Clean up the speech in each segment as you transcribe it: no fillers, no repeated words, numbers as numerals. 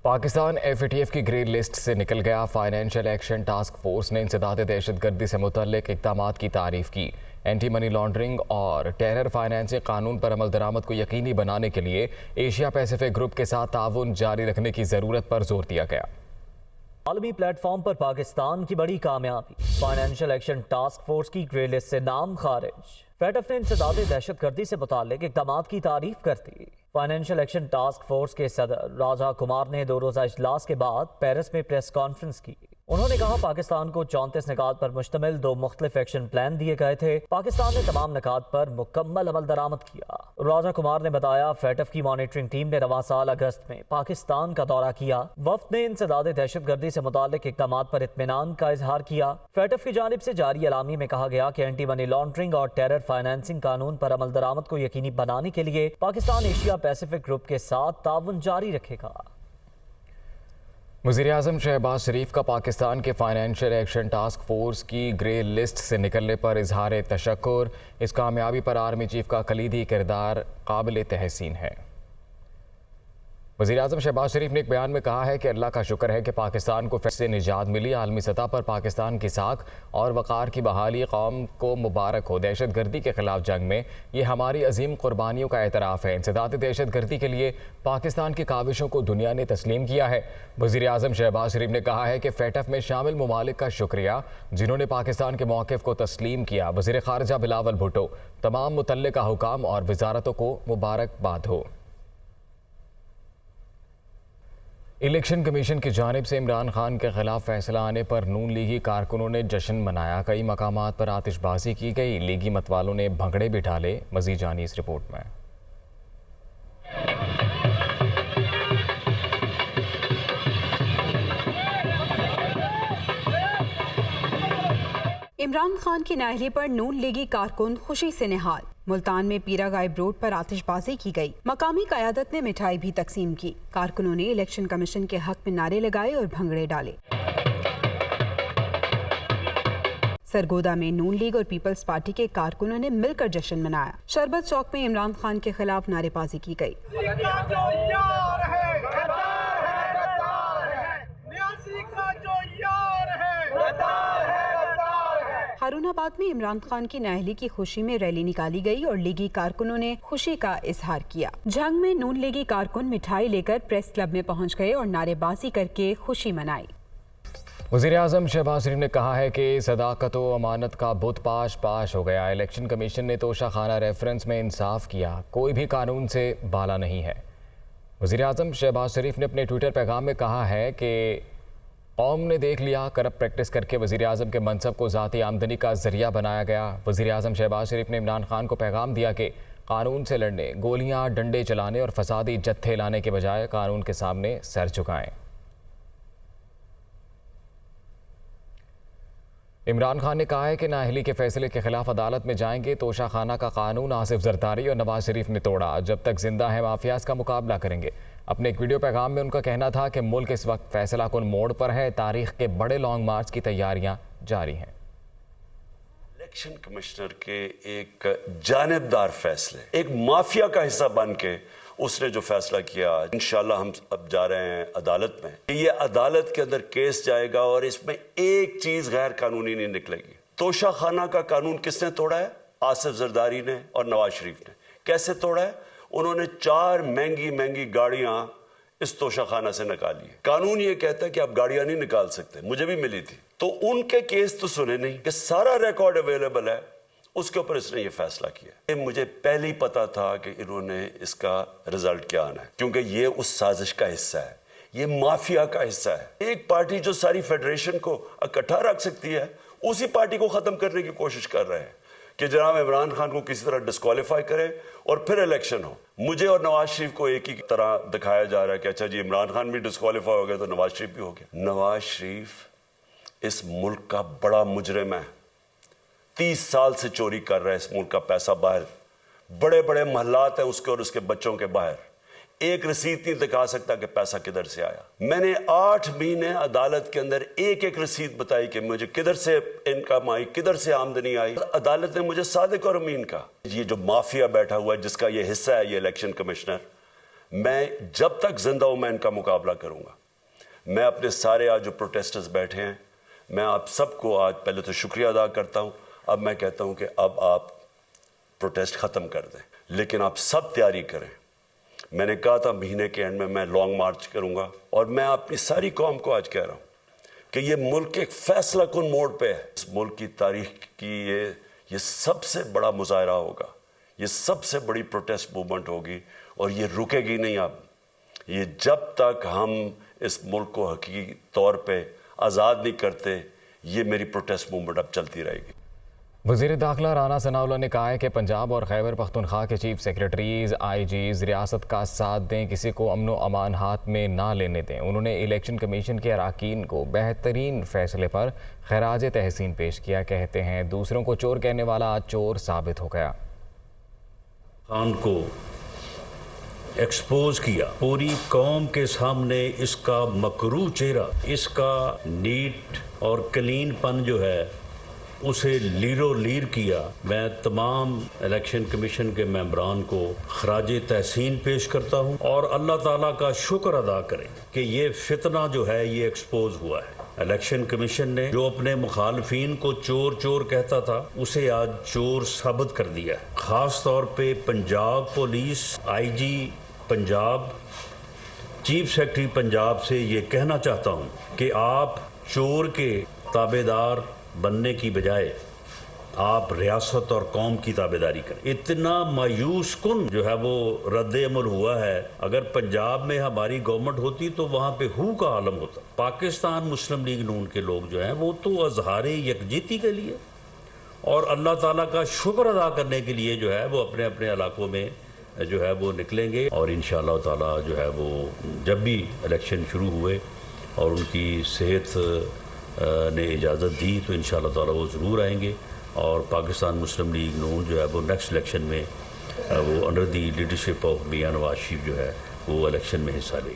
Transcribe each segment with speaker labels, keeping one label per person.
Speaker 1: Pakistan F A T F کی grey list سے نکل گیا۔ فائنینشیل ایکشن ٹاسک فورس نے انسداد دہشت گردی سے متعلق اقدامات کی تعریف کی۔ اینٹی منی لانڈرنگ اور ٹیرر فائنینسنگ قانون پر عمل درآمد کو یقینی بنانے کے لیے ایشیا پیسیفک گروپ کے ساتھ تعاون جاری رکھنے کی ضرورت پر زور دیا گیا۔
Speaker 2: عالمی پلیٹ فارم پر پاکستان کی بڑی کامیابی، فائنینشیل ایکشن ٹاسک فورس کی گرے لسٹ سے نام خارج۔ فیٹف نے انسداد دہشت گردی سے متعلق اقدامات کی تعریف کرتی۔ فائنینشیل ایکشن ٹاسک فورس کے صدر راجہ کمار نے 2 روزہ اجلاس کے بعد پیرس میں پریس کانفرنس کی۔ انہوں نے کہا پاکستان کو 34 نکات پر مشتمل 2 مختلف ایکشن پلان دیے گئے تھے۔ پاکستان نے تمام نکات پر مکمل عمل درآمد کیا۔ راجہ کمار نے بتایا فیٹف کی مانیٹرنگ ٹیم نے رواں سال اگست میں پاکستان کا دورہ کیا۔ وفد نے انسداد دہشت گردی سے متعلق اقدامات پر اطمینان کا اظہار کیا۔ فیٹف کی جانب سے جاری اعلامیے میں کہا گیا کہ اینٹی منی لانڈرنگ اور ٹیرر فائنینسنگ قانون پر عمل درآمد کو یقینی بنانے کے لیے پاکستان ایشیا پیسیفک گروپ کے ساتھ تعاون جاری رکھے گا۔
Speaker 1: وزیراعظم شہباز شریف کا پاکستان کے فائنینشیل ایکشن ٹاسک فورس کی گرے لسٹ سے نکلنے پر اظہار تشکر۔ اس کامیابی پر آرمی چیف کا کلیدی کردار قابل تحسین ہے۔ وزیراعظم شہباز شریف نے ایک بیان میں کہا ہے کہ اللہ کا شکر ہے کہ پاکستان کو فیصلے سے نجات ملی۔ عالمی سطح پر پاکستان کی ساکھ اور وقار کی بحالی قوم کو مبارک ہو۔ دہشت گردی کے خلاف جنگ میں یہ ہماری عظیم قربانیوں کا اعتراف ہے۔ انسداد دہشت گردی کے لیے پاکستان کی کاوشوں کو دنیا نے تسلیم کیا ہے۔ وزیراعظم شہباز شریف نے کہا ہے کہ فیٹف میں شامل ممالک کا شکریہ جنہوں نے پاکستان کے موقف کو تسلیم کیا۔ وزیر خارجہ بلاول بھٹو، تمام متعلقہ حکام اور وزارتوں کو مبارکباد ہو۔ الیکشن کمیشن کی جانب سے عمران خان کے خلاف فیصلہ آنے پر نون لیگی کارکنوں نے جشن منایا۔ کئی مقامات پر آتش بازی کی گئی۔ لیگی متوالوں نے بھنگڑے بھی ڈالے۔ مزید جانیے اس رپورٹ میں۔
Speaker 3: عمران خان کی نااہلی پر نون لیگی کارکن خوشی سے نہال۔ ملتان میں پیرا غائب روڈ پر آتش بازی کی گئی۔ مقامی قیادت نے مٹھائی بھی تقسیم کی۔ کارکنوں نے الیکشن کمیشن کے حق میں نعرے لگائے اور بھنگڑے ڈالے۔ سرگودا میں نون لیگ اور پیپلز پارٹی کے کارکنوں نے مل کر جشن منایا۔ شربت چوک میں عمران خان کے خلاف نعرے بازی کی گئی۔ ہارون آباد میں عمران خان کی نااہلی کی خوشی میں ریلی نکالی گئی اور لیگی کارکنوں نے خوشی کا اظہار کیا۔ جھنگ میں نون لیگی کارکن مٹھائی لے کر پریس کلب میں پہنچ گئے اور نعرے بازی کر کے خوشی منائی۔
Speaker 1: وزیراعظم شہباز شریف نے کہا ہے کہ صداقت و امانت کا بت پاش پاش ہو گیا۔ الیکشن کمیشن نے توشہ خانہ ریفرنس میں انصاف کیا۔ کوئی بھی قانون سے بالا نہیں ہے۔ وزیراعظم شہباز شریف نے اپنے ٹویٹر پیغام میں کہا ہے کہ قوم نے دیکھ لیا کرپٹ پریکٹس کر کے وزیراعظم کے منصب کو ذاتی آمدنی کا ذریعہ بنایا گیا۔ وزیراعظم شہباز شریف نے عمران خان کو پیغام دیا کہ قانون سے لڑنے، گولیاں ڈنڈے چلانے اور فسادی جتھے لانے کے بجائے قانون کے سامنے سر جھکائیں۔ عمران خان نے کہا ہے کہ نااہلی کے فیصلے کے خلاف عدالت میں جائیں گے۔ توشہ خانہ کا قانون آصف زرداری اور نواز شریف نے توڑا۔ جب تک زندہ ہیں مافیاز کا مقابلہ کریں گے۔ اپنے ایک ویڈیو پیغام میں ان کا کہنا تھا کہ ملک اس وقت فیصلہ کن موڑ پر ہے۔ تاریخ کے بڑے لانگ مارچ کی تیاریاں جاری ہیں۔
Speaker 4: الیکشن کمشنر کے ایک جانبدار فیصلے، ایک مافیا کا حصہ بن کے اس نے جو فیصلہ کیا، انشاءاللہ ہم اب جا رہے ہیں عدالت میں۔ یہ عدالت کے اندر کیس جائے گا اور اس میں ایک چیز غیر قانونی نہیں نکلے گی۔ توشہ خانہ کا قانون کس نے توڑا ہے؟ آصف زرداری نے اور نواز شریف نے۔ کیسے توڑا ہے؟ انہوں نے 4 مہنگی گاڑیاں اس توشہ خانہ سے نکالی۔ قانون یہ کہتا ہے کہ آپ گاڑیاں نہیں نکال سکتے، مجھے بھی ملی تھی۔ تو ان کے کیس تو سنے نہیں کہ سارا ریکارڈ اویلیبل ہے، اس کے اوپر اس نے یہ فیصلہ کیا۔ مجھے پہلے ہی پتا تھا کہ انہوں نے اس کا رزلٹ کیا آنا ہے، کیونکہ یہ اس سازش کا حصہ ہے، یہ مافیا کا حصہ ہے۔ ایک پارٹی جو ساری فیڈریشن کو اکٹھا رکھ سکتی ہے، اسی پارٹی کو ختم کرنے کی کوشش کر رہے ہیں کہ جناب عمران خان کو کسی طرح ڈسکوالیفائی کرے اور پھر الیکشن ہو۔ مجھے اور نواز شریف کو ایک ہی طرح دکھایا جا رہا ہے کہ اچھا جی عمران خان بھی ڈسکوالیفائی ہو گیا تو نواز شریف بھی ہو گیا۔ نواز شریف اس ملک کا بڑا مجرم ہے، 30 سال سے چوری کر رہا ہے اس ملک کا پیسہ باہر۔ بڑے بڑے محلات ہیں اس کے اور اس کے بچوں کے باہر، ایک رسید نہیں دکھا سکتا کہ پیسہ کدھر سے آیا۔ میں نے 8 مہینے عدالت کے اندر ایک رسید بتائی کہ مجھے کدھر سے انکم آئی، کدھر سے آمدنی آئی۔ عدالت نے مجھے صادق اور امین کہا۔ یہ جو مافیا بیٹھا ہوا ہے جس کا یہ حصہ ہے یہ الیکشن کمشنر، میں جب تک زندہ ہوں میں ان کا مقابلہ کروں گا. میں اپنے سارے آج جو پروٹیسٹرز بیٹھے ہیں میں آپ سب کو آج پہلے تو شکریہ ادا کرتا ہوں. اب میں کہتا ہوں کہ اب آپ پروٹیسٹ ختم کر دیں لیکن آپ سب تیاری کریں. میں نے کہا تھا مہینے کے اینڈ میں لانگ مارچ کروں گا اور میں اپنی ساری قوم کو آج کہہ رہا ہوں کہ یہ ملک ایک فیصلہ کن موڑ پہ ہے. اس ملک کی تاریخ کی یہ سب سے بڑا مظاہرہ ہوگا, یہ سب سے بڑی پروٹیسٹ موومنٹ ہوگی اور یہ رکے گی نہیں. اب یہ جب تک ہم اس ملک کو حقیقی طور پہ آزاد نہیں کرتے یہ میری پروٹیسٹ موومنٹ اب چلتی رہے گی.
Speaker 1: وزیر داخلہ رانا ثناءاللہ نے کہا ہے کہ پنجاب اور خیبر پختونخوا کے چیف سیکرٹریز آئی جیز ریاست کا ساتھ دیں, کسی کو امن و امان ہاتھ میں نہ لینے دیں. انہوں نے الیکشن کمیشن کے اراکین کو بہترین فیصلے پر خراج تحسین پیش کیا. کہتے ہیں دوسروں کو چور کہنے والا آج چور ثابت ہو گیا.
Speaker 5: خان کو ایکسپوز کیا, پوری قوم کے سامنے اس کا مکروہ چہرہ, اس کا نیٹ اور کلین پن جو ہے اسے لیرو لیر کیا. میں تمام الیکشن کمیشن کے ممبران کو خراج تحسین پیش کرتا ہوں اور اللہ تعالیٰ کا شکر ادا کریں کہ یہ فتنہ جو ہے یہ ایکسپوز ہوا ہے. الیکشن کمیشن نے جو اپنے مخالفین کو چور چور کہتا تھا اسے آج چور ثابت کر دیا ہے. خاص طور پہ پنجاب پولیس, آئی جی پنجاب, چیف سیکرٹری پنجاب سے یہ کہنا چاہتا ہوں کہ آپ چور کے تابع دار بننے کی بجائے آپ ریاست اور قوم کی تابعداری کریں. اتنا مایوس کن جو ہے وہ رد عمل ہوا ہے. اگر پنجاب میں ہماری گورنمنٹ ہوتی تو وہاں پہ ہو کا عالم ہوتا. پاکستان مسلم لیگ نون کے لوگ جو ہیں وہ تو اظہار یکجہتی کے لیے اور اللہ تعالیٰ کا شکر ادا کرنے کے لیے جو ہے وہ اپنے اپنے علاقوں میں جو ہے وہ نکلیں گے. اور انشاءاللہ تعالیٰ جو ہے وہ جب بھی الیکشن شروع ہوئے اور ان کی صحت نے اجازت دی تو انشاءاللہ تعالیٰ وہ ضرور آئیں گے اور پاکستان مسلم لیگ نون جو ہے وہ نیکسٹ الیکشن میں وہ under the leadership of Mian Nawaz Sharif جو ہے وہ الیکشن میں حصہ لے گی.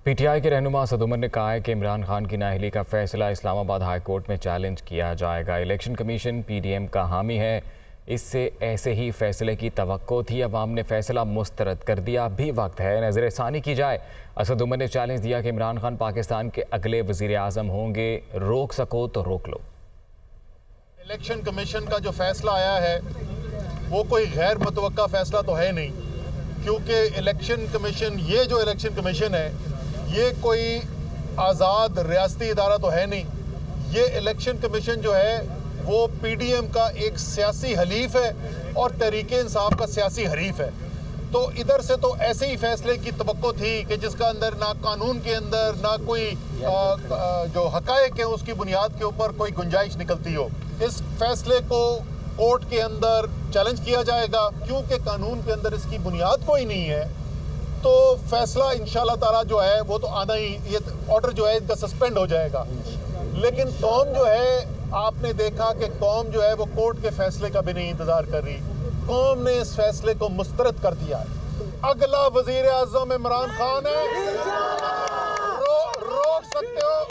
Speaker 1: پی ٹی آئی کے رہنما اسد عمر نے کہا ہے کہ عمران خان کی نااہلی کا فیصلہ اسلام آباد ہائی کورٹ میں چیلنج کیا جائے گا. Election commission P D M کا حامی ہے, اس سے ایسے ہی فیصلے کی توقع تھی. عوام نے فیصلہ مسترد کر دیا, اب بھی وقت ہے نظر ثانی کی جائے. اسد عمر نے چیلنج دیا کہ عمران خان پاکستان کے اگلے وزیر اعظم ہوں گے, روک سکو تو روک لو.
Speaker 6: الیکشن کمیشن کا جو فیصلہ آیا ہے وہ کوئی غیر متوقع فیصلہ تو ہے نہیں, کیونکہ الیکشن کمیشن, یہ جو الیکشن کمیشن ہے یہ کوئی آزاد ریاستی ادارہ تو ہے نہیں. یہ الیکشن کمیشن جو ہے وہ پی ڈی ایم کا ایک سیاسی حلیف ہے اور تحریک انصاف کا سیاسی حریف ہے. تو ادھر سے تو ایسے ہی فیصلے کی توقع تھی کہ جس کا اندر نہ قانون کے اندر نہ کوئی جو حقائق ہیں اس کی بنیاد کے اوپر کوئی گنجائش نکلتی ہو. اس فیصلے کو کورٹ کے اندر چیلنج کیا جائے گا کیونکہ قانون کے اندر اس کی بنیاد کوئی نہیں ہے. تو فیصلہ انشاءاللہ تعالیٰ جو ہے وہ تو آنا ہی, یہ آرڈر جو ہے ان کا سسپینڈ ہو جائے گا. لیکن قوم جو ہے, آپ نے دیکھا کہ قوم جو ہے وہ کورٹ کے فیصلے کا بھی نہیں انتظار کر رہی. قوم نے اس فیصلے کو مسترد کر دیا ہے. اگلا وزیر اعظم عمران خان ہے. روک سکتے ہو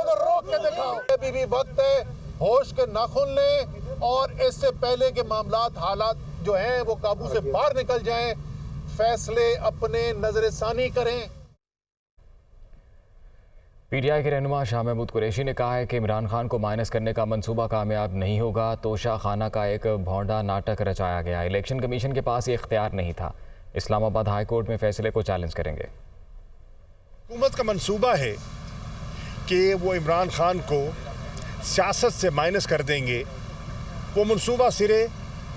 Speaker 6: تو روک کے دکھاؤ. ابھی بھی وقت ہے, ہوش کے ناخن لیں اور اس سے پہلے کے معاملات, حالات جو ہیں وہ قابو سے باہر نکل جائیں, فیصلے اپنے نظر ثانی کریں.
Speaker 1: پی ٹی آئی کے رہنما شاہ محمود قریشی نے کہا ہے کہ عمران خان کو مائنس کرنے کا منصوبہ کامیاب نہیں ہوگا. توشہ خانہ کا ایک بھونڈا ناٹک رچایا گیا. الیکشن کمیشن کے پاس یہ اختیار نہیں تھا. اسلام آباد ہائی کورٹ میں فیصلے کو چیلنج کریں گے.
Speaker 7: حکومت کا منصوبہ ہے کہ وہ عمران خان کو سیاست سے مائنس کر دیں گے. وہ منصوبہ سرے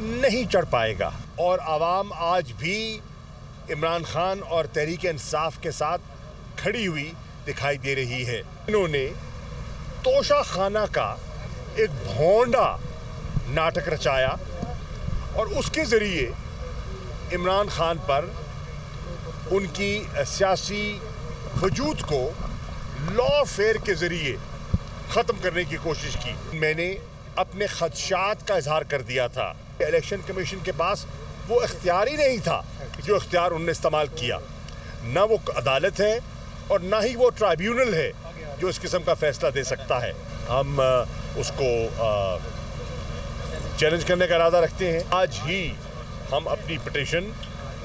Speaker 7: نہیں چڑھ پائے گا اور عوام آج بھی عمران خان اور تحریک انصاف کے ساتھ کھڑی ہوئی دکھائی دے رہی ہے. انہوں نے توشہ خانہ کا ایک بھونڈا ناٹک رچایا اور اس کے ذریعے عمران خان پر ان کی سیاسی وجود کو لا فیئر کے ذریعے ختم کرنے کی کوشش کی. میں نے اپنے خدشات کا اظہار کر دیا تھا. الیکشن کمیشن کے پاس وہ اختیار ہی نہیں تھا جو اختیار انہوں نے استعمال کیا. نہ وہ عدالت ہے اور نہ ہی وہ ٹرائیبیونل ہے جو اس قسم کا فیصلہ دے سکتا ہے. ہم اس کو چیلنج کرنے کا ارادہ رکھتے ہیں. آج ہی ہم اپنی پٹیشن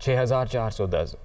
Speaker 1: 6,410,